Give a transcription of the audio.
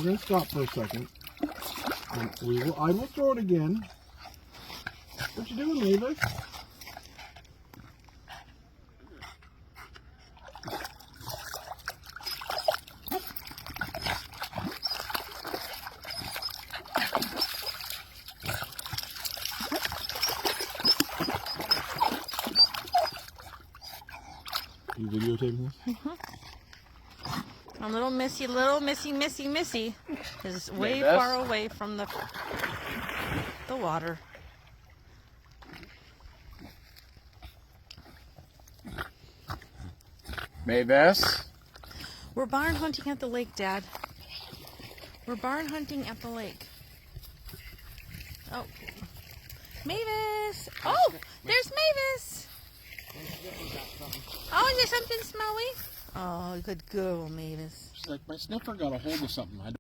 we're going to stop for a second. And I will throw it again. What you doing, Mavis? You videotaping this? A little missy is way far away from the water. Mavis? We're barn hunting at the lake, Dad. We're barn hunting at the lake. Oh. Mavis! Oh! There's Mavis! Oh, is there something smelly? Oh, good girl, Mavis. She's like, my sniffer got a hold of something.